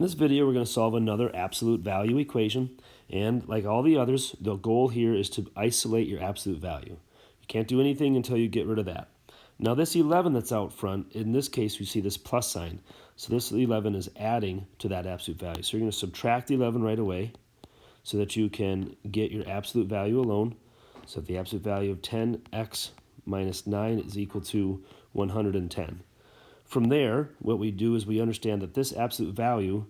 In this video, we're going to solve another absolute value equation, and like all the others, the goal here is to isolate your absolute value. You can't do anything until you get rid of that. Now this 11 that's out front, in this case we see this plus sign, so this 11 is adding to that absolute value. So you're going to subtract 11 right away so that you can get your absolute value alone. So the absolute value of 10x minus 9 is equal to 110. From there, what we do is we understand that this absolute value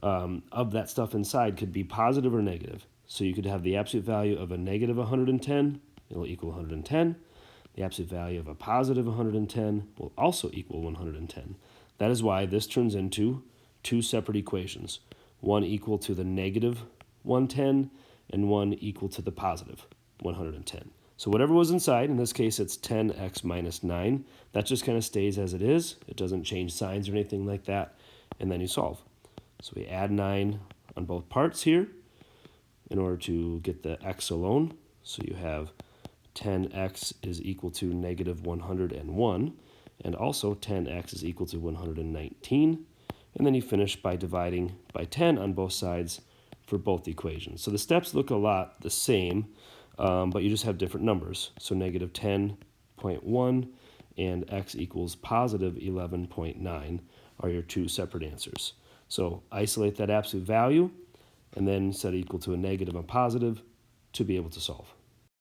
of that stuff inside could be positive or negative. So you could have the absolute value of a negative 110, it'll equal 110. The absolute value of a positive 110 will also equal 110. That is why this turns into two separate equations, one equal to the negative 110 and one equal to the positive 110. So whatever was inside, in this case it's 10x minus 9, that just kind of stays as it is. It doesn't change signs or anything like that, and then you solve. So we add 9 on both parts here in order to get the x alone. So you have 10x is equal to negative 101, and also 10x is equal to 119. And then you finish by dividing by 10 on both sides for both equations. So the steps look a lot the same, but you just have different numbers. So negative 10.1 and x equals positive 11.9 are your two separate answers. So isolate that absolute value and then set it equal to a negative and positive to be able to solve.